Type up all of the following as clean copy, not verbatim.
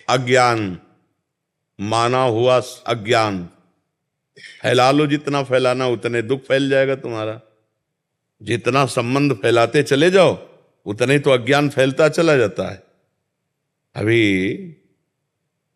अज्ञान, माना हुआ अज्ञान। फैला लो, जितना फैलाना उतने दुख फैल जाएगा तुम्हारा। जितना संबंध फैलाते चले जाओ उतने तो अज्ञान फैलता चला जाता है। अभी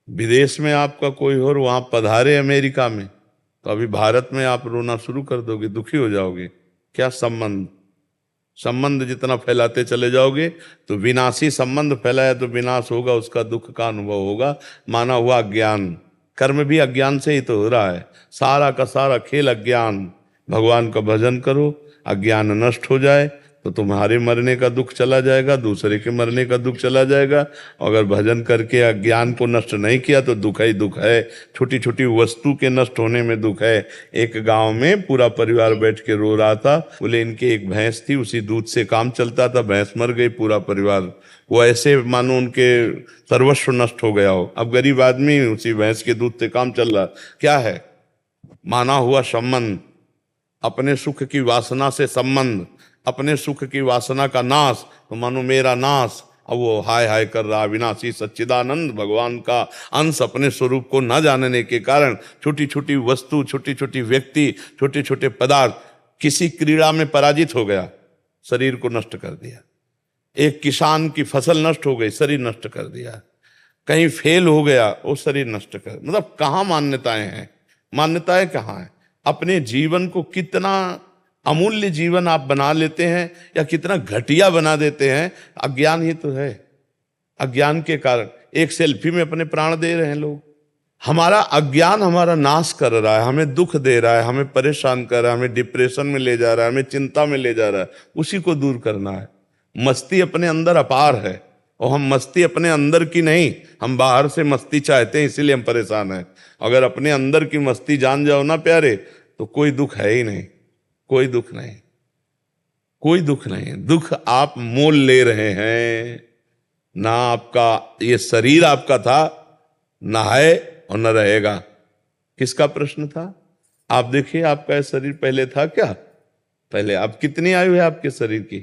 विदेश में आपका कोई और वहां पधारे अमेरिका में, तो अभी भारत में आप रोना शुरू कर दोगे, दुखी हो जाओगे। क्या संबंध, संबंध जितना फैलाते चले जाओगे तो विनाशी संबंध फैलाया तो विनाश होगा, उसका दुख का अनुभव होगा। माना हुआ अज्ञान, कर्म भी अज्ञान से ही तो हो रहा है। सारा का सारा खेल अज्ञान। भगवान का भजन करो, अज्ञान नष्ट हो जाए तो तुम्हारे मरने का दुख चला जाएगा, दूसरे के मरने का दुख चला जाएगा। अगर भजन करके अज्ञान को नष्ट नहीं किया तो दुख ही दुख है। छोटी छोटी वस्तु के नष्ट होने में दुख है। एक गांव में पूरा परिवार बैठ के रो रहा था। बोले इनके एक भैंस थी, उसी दूध से काम चलता था, भैंस मर गई, पूरा परिवार वो ऐसे मानो उनके सर्वस्व नष्ट हो गया हो। अब गरीब आदमी उसी भैंस के दूध से काम चल रहा। क्या है? माना हुआ संबंध, अपने सुख की वासना से संबंध, अपने सुख की वासना का नाश, तो मानो मेरा नाश। अब वो हाय हाय कर रहा। विनाशी सच्चिदानंद भगवान का अंश अपने स्वरूप को न जानने के कारण छोटी छोटी वस्तु, छोटी छोटी व्यक्ति, छोटे छोटे पदार्थ, किसी क्रीड़ा में पराजित हो गया, शरीर को नष्ट कर दिया। एक किसान की फसल नष्ट हो गई, शरीर नष्ट कर दिया। कहीं फेल हो गया, वो शरीर नष्ट कर, मतलब कहाँ मान्यताएं हैं? मान्यताएं कहाँ है? अपने जीवन को कितना अमूल्य जीवन आप बना लेते हैं या कितना घटिया बना देते हैं, अज्ञान ही तो है। अज्ञान के कारण एक सेल्फी में अपने प्राण दे रहे हैं लोग। हमारा अज्ञान हमारा नाश कर रहा है, हमें दुख दे रहा है, हमें परेशान कर रहा है, हमें डिप्रेशन में ले जा रहा है, हमें चिंता में ले जा रहा है। उसी को दूर करना है। मस्ती अपने अंदर अपार है, और हम मस्ती अपने अंदर की नहीं, हम बाहर से मस्ती चाहते हैं, इसीलिए हम परेशान हैं। अगर अपने अंदर की मस्ती जान जाओ ना प्यारे, तो कोई दुख है ही नहीं, कोई दुख नहीं, कोई दुख नहीं। दुख आप मोल ले रहे हैं ना। आपका ये शरीर आपका था, ना है और न रहेगा। किसका प्रश्न था? आप देखिए, आपका ये शरीर पहले था क्या? पहले आप कितनी आयु है आपके शरीर की?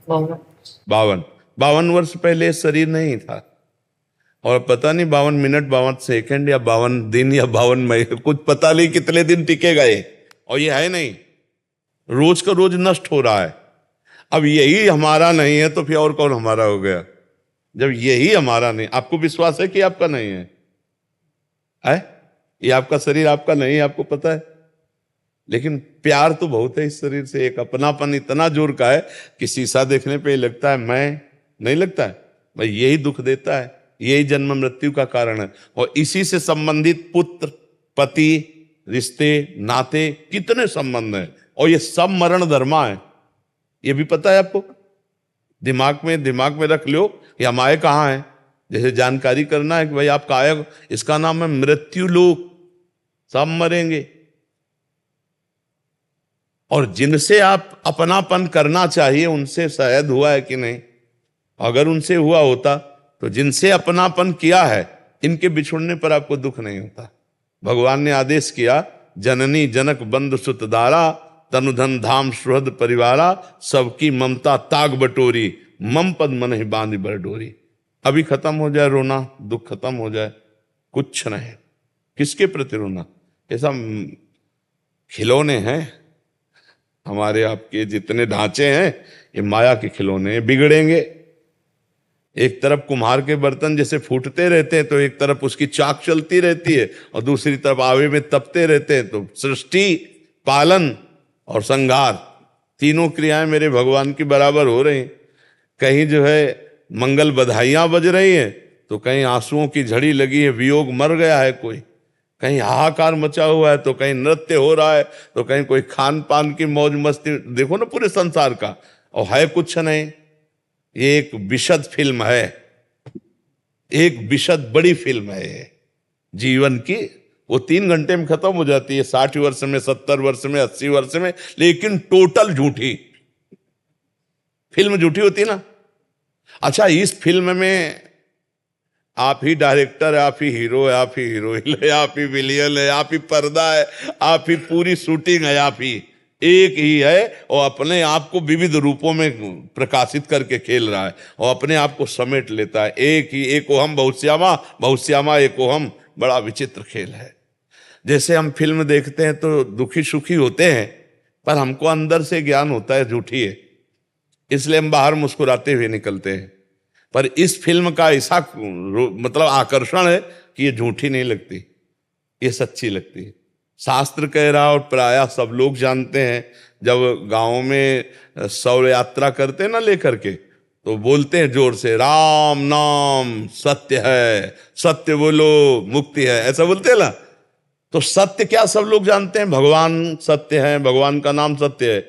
52 वर्ष पहले शरीर नहीं था। और पता नहीं 52 मिनट, 52 सेकंड या 52 दिन या 52 महीने, कुछ पता नहीं कितने दिन टिकेगा ये। और ये है नहीं, रोज का रोज नष्ट हो रहा है। अब यही हमारा नहीं है तो फिर और कौन हमारा हो गया? जब यही हमारा नहीं, आपको विश्वास है कि आपका नहीं है? ये आपका शरीर आपका नहीं है, आपको पता है। लेकिन प्यार तो बहुत है इस शरीर से। एक अपनापन इतना जोर का है कि शीशा देखने पे लगता है मैं, नहीं लगता है भाई। यही दुख देता है, यही जन्म मृत्यु का कारण है। और इसी से संबंधित पुत्र, पति, रिश्ते, नाते, कितने संबंध हैं। और ये सब मरण धर्मा है, ये भी पता है आपको। दिमाग में रख लो कि हम आए कहाँ हैं। जैसे जानकारी करना है कि भाई आपका आया, इसका नाम है मृत्यु लोक। सब मरेंगे। और जिनसे आप अपनापन करना चाहिए उनसे शायद हुआ है कि नहीं? अगर उनसे हुआ होता तो जिनसे अपनापन किया है, इनके बिछुड़ने पर आपको दुख नहीं होता। भगवान ने आदेश किया, जननी जनक बंधु सुत दारा, तनुधन धाम सुहृद परिवारा, सबकी ममता ताग बटोरी, मम पद मन ही बांध बर डोरी। अभी खत्म हो जाए रोना, दुख खत्म हो जाए, कुछ नहीं। किसके प्रति रोना? ऐसा खिलौने हैं हमारे आपके, जितने ढांचे हैं ये माया के खिलौने, बिगड़ेंगे। एक तरफ कुम्हार के बर्तन जैसे फूटते रहते हैं तो एक तरफ उसकी चाक चलती रहती है, और दूसरी तरफ आवे में तपते रहते हैं। तो सृष्टि, पालन और संहार, तीनों क्रियाएं मेरे भगवान की बराबर हो रही। कहीं जो है मंगल बधाइयां बज रही हैं, तो कहीं आंसुओं की झड़ी लगी है, वियोग मर गया है कोई, कहीं हाहाकार मचा हुआ है, तो कहीं नृत्य हो रहा है, तो कहीं कोई खान पान की मौज मस्ती। देखो ना पूरे संसार का, और है कुछ नहीं। ये एक विशद फिल्म है, एक विशद बड़ी फिल्म है ये जीवन की। वो 3 घंटे में खत्म हो जाती है, 60 वर्ष में, 70 वर्ष में, 80 वर्ष में, लेकिन टोटल झूठी फिल्म। झूठी होती ना। अच्छा, इस फिल्म में आप ही डायरेक्टर है, आप ही हीरो है, आप ही हीरोइन है, आप ही विलियन है, आप ही पर्दा है, आप ही पूरी शूटिंग है, आप ही एक ही है और अपने आप को विविध रूपों में प्रकाशित करके खेल रहा है और अपने आप को समेट लेता है। एक ही एकोहम बहुश्यामा, बहुश्यामा एकोहम। बड़ा विचित्र खेल है। जैसे हम फिल्म देखते हैं तो दुखी सुखी होते हैं, पर हमको अंदर से ज्ञान होता है झूठी है, इसलिए हम बाहर मुस्कुराते हुए निकलते हैं। पर इस फिल्म का ऐसा मतलब आकर्षण है कि ये झूठी नहीं लगती, ये सच्ची लगती है। शास्त्र कह रहा और प्रायः सब लोग जानते हैं, जब गांव में शौर्य यात्रा करते हैं ना लेकर के, तो बोलते हैं जोर से, राम नाम सत्य है, सत्य बोलो मुक्ति है, ऐसा बोलते हैं ना। तो सत्य क्या सब लोग जानते हैं, भगवान सत्य है, भगवान का नाम सत्य है,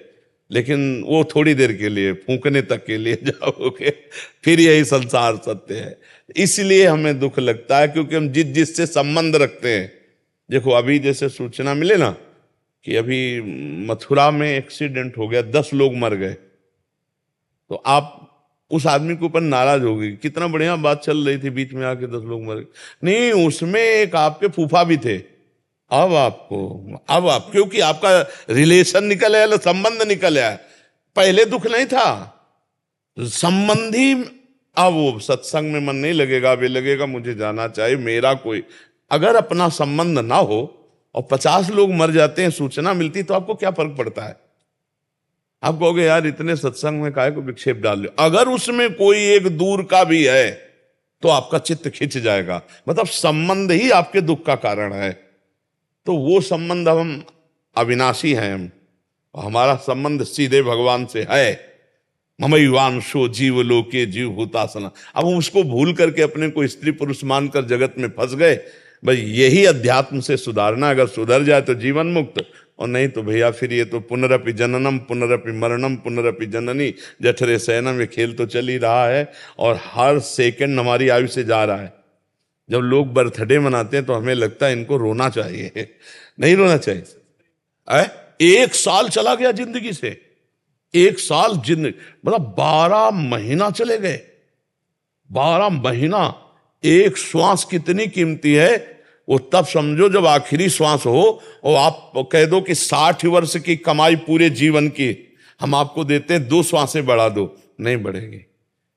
लेकिन वो थोड़ी देर के लिए, फूंकने तक के लिए जाओगे, फिर यही संसार सत्य है। इसलिए हमें दुख लगता है क्योंकि हम जिससे संबंध रखते हैं। देखो अभी जैसे सूचना मिले ना कि अभी मथुरा में एक्सीडेंट हो गया, 10 लोग मर गए, तो आप उस आदमी के ऊपर नाराज हो गई, कितना बढ़िया बात चल रही थी, बीच में आके 10 लोग मर गए। नहीं, उसमें एक आपके फूफा भी थे। अब आप क्योंकि आपका रिलेशन निकल आया, संबंध निकल आया, पहले दुख नहीं था संबंधी। अब वो सत्संग में मन नहीं लगेगा, अब ये लगेगा मुझे जाना चाहिए, मेरा कोई। अगर अपना संबंध ना हो और 50 लोग मर जाते हैं, सूचना मिलती, तो आपको क्या फर्क पड़ता है? आप कहोगे यार इतने सत्संग में काहे को विक्षेप डाल लो। अगर उसमें कोई एक दूर का भी है तो आपका चित्त खिंच जाएगा, मतलब संबंध ही आपके दुख का कारण है। तो वो संबंध, हम अविनाशी हैं, हम हमारा संबंध सीधे भगवान से है। ममैवांशो जीव लोके जीव भूतासना। अब हम उसको भूल करके अपने को स्त्री पुरुष मानकर जगत में फंस गए। भाई यही अध्यात्म से सुधारना, अगर सुधर जाए तो जीवन मुक्त, और नहीं तो भैया फिर ये तो पुनरपि जननम पुनरपि मरणम पुनरपि जननी जठरे शयनम, ये खेल तो चल ही रहा है और हर सेकंड हमारी आयु से जा रहा है। जब लोग बर्थडे मनाते हैं तो हमें लगता है इनको रोना चाहिए, नहीं रोना चाहिए। 1 साल चला गया जिंदगी से, 1 साल जिंदगी, मतलब 12 महीना चले गए। 12 महीना, एक श्वास कितनी कीमती है वो तब समझो जब आखिरी श्वास हो और आप कह दो कि 60 वर्ष की कमाई पूरे जीवन की हम आपको देते हैं, 2 श्वासें बढ़ा दो, नहीं बढ़ेगी।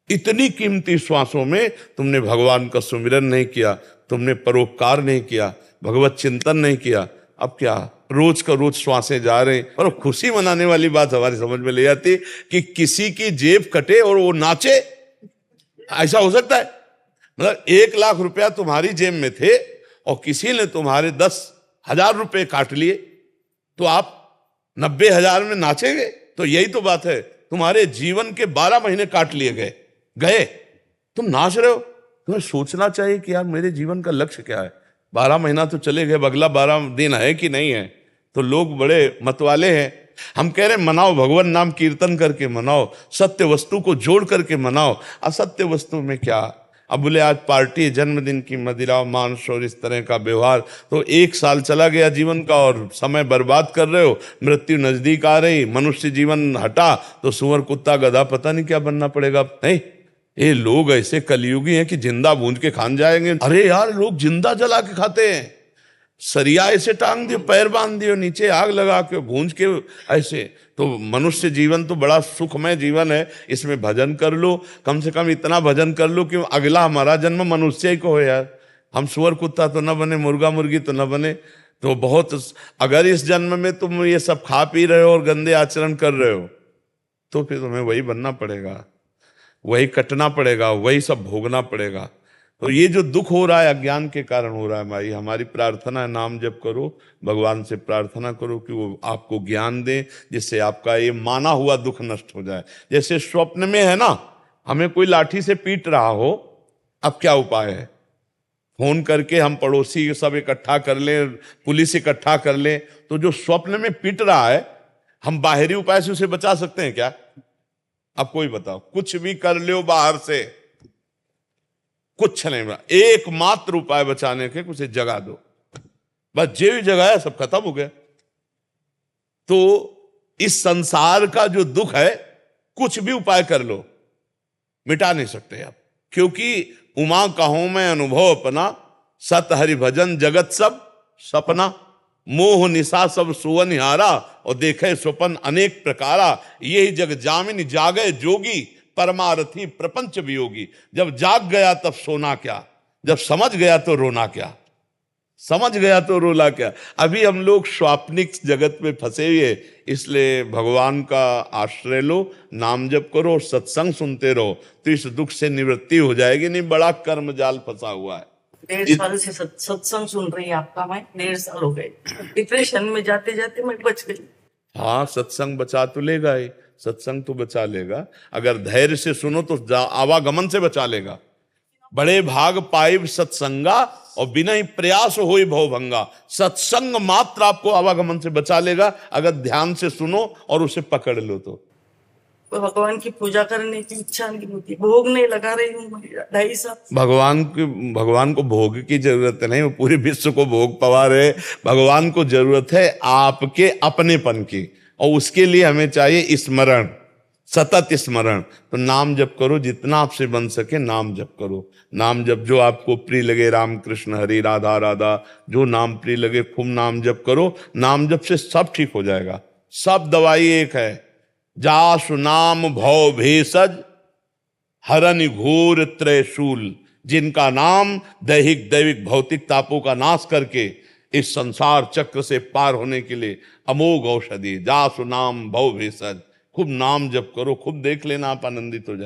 इतनी कीमती श्वासों में तुमने भगवान का सुमिरन नहीं किया, तुमने परोपकार नहीं किया, भगवत चिंतन नहीं किया। अब क्या रोज का रोज श्वासें जा रहे हैं। और खुशी मनाने वाली बात हमारी समझ में ले जाती कि किसी की जेब कटे और वो नाचे, ऐसा हो सकता है? मतलब 1 लाख रुपया तुम्हारी जेब में थे और किसी ने तुम्हारे 10,000 रुपए काट लिए, तो आप 90,000 में नाचेंगे? तो यही तो बात है, तुम्हारे जीवन के 12 महीने काट लिए गए, तुम नाच रहे हो। तुम्हें सोचना चाहिए कि यार मेरे जीवन का लक्ष्य क्या है। 12 महीना तो चले गए, अगला 12 दिन है कि नहीं है। तो लोग बड़े मतवाले हैं। हम कह रहे मनाओ, भगवान नाम कीर्तन करके मनाओ, सत्य वस्तु को जोड़ करके मनाओ। असत्य वस्तु में क्या? अब बोले आज पार्टी, जन्मदिन की मदिरा मांस और इस तरह का व्यवहार, तो 1 साल चला गया जीवन का और समय बर्बाद कर रहे हो। मृत्यु नजदीक आ रही, मनुष्य जीवन हटा तो सुअर कुत्ता गधा पता नहीं क्या बनना पड़ेगा। नहीं, ये लोग ऐसे कलयुगी हैं कि जिंदा भूंज के खान जाएंगे। अरे यार लोग जिंदा जला के खाते हैं, सरिया ऐसे टांग दियो, पैर बांध दियो, नीचे आग लगा के भूंज के ऐसे। तो मनुष्य जीवन तो बड़ा सुखमय जीवन है, इसमें भजन कर लो, कम से कम इतना भजन कर लो कि अगला हमारा जन्म मनुष्य ही को हो यार। हम सुअर कुत्ता तो न बने, मुर्गा मुर्गी तो न बने। तो बहुत, अगर इस जन्म में तुम ये सब खा पी रहे हो और गंदे आचरण कर रहे हो तो फिर तुम्हें वही बनना पड़ेगा, वही कटना पड़ेगा, वही सब भोगना पड़ेगा। तो ये जो दुख हो रहा है अज्ञान के कारण हो रहा है। भाई हमारी प्रार्थना है, नाम जप करो, भगवान से प्रार्थना करो कि वो आपको ज्ञान दे, जिससे आपका ये माना हुआ दुख नष्ट हो जाए। जैसे स्वप्न में है ना, हमें कोई लाठी से पीट रहा हो, अब क्या उपाय है? फोन करके हम पड़ोसी सब इकट्ठा कर लें, पुलिस इकट्ठा कर लें। तो जो स्वप्न में पीट रहा है, हम बाहरी उपाय से उसे बचा सकते हैं क्या? अब कोई बताओ, कुछ भी कर लो बाहर से, कुछ नहीं बना। एकमात्र उपाय बचाने के, उसे जगा दो, बस जे भी जगाया सब खत्म हो गया। तो इस संसार का जो दुख है, कुछ भी उपाय कर लो मिटा नहीं सकते आप, क्योंकि उमा कहूं मैं अनुभव अपना, सत हरि भजन जगत सब सपना। मोह निशा सब सुवनिहारा, और देखे स्वपन अनेक प्रकारा। यही जग जामिन जागे जोगी, परमारथी प्रपंच वियोगी। जब जाग गया तब सोना क्या, जब समझ गया तो रोना क्या, समझ गया तो रोला क्या। अभी हम लोग स्वाप्निक जगत में फंसे हुए, इसलिए भगवान का आश्रय लो, नाम जप करो, सत्संग सुनते रहो, तो इस दुख से निवृत्ति हो जाएगी। नहीं बड़ा कर्म जाल फंसा हुआ है। 1.5 साल से सत्संग सुन रही है आपका, मैं 1.5 साल हो गए। डिप्रेशन में जाते जाते मैं बच गई। हाँ, सत्संग बचा तो लेगा ही, सत्संग तो बचा लेगा। अगर धैर्य से सुनो तो आवागमन से बचा लेगा। बड़े भाग पाइब सत्संगा, और बिना ही प्रयास होई भवभंगा। सत्संग मात्र आपको आवागमन से बचा लेगा, अगर ध्यान से सुनो और उसे पकड़ लो तो। भगवान की पूजा करने की इच्छा नहीं होती, भोग नहीं लगा रही हूँ 2.5 साल। भगवान को भोग की जरूरत नहीं, वो पूरे विश्व को भोग पवा रहे। भगवान को जरूरत है आपके अपनेपन की, और उसके लिए हमें चाहिए स्मरण, सतत स्मरण। तो नाम जप करो, जितना आपसे बन सके नाम जप करो। नाम जप जो आपको प्रिय लगे, राम कृष्ण हरि राधा राधा, जो नाम प्रिय लगे खूब नाम जप करो। नाम जप से सब ठीक हो जाएगा, सब दवाई एक है। जासु नाम भव भेषज, हरनि घोर त्रयशूल। जिनका नाम दैहिक दैविक भौतिक तापों का नाश करके इस संसार चक्र से पार होने के लिए अमोघ औषधि। जासु नाम भव भेषज, खूब नाम जप करो, खूब देख लेना आप आनंदित हो जाएंगे।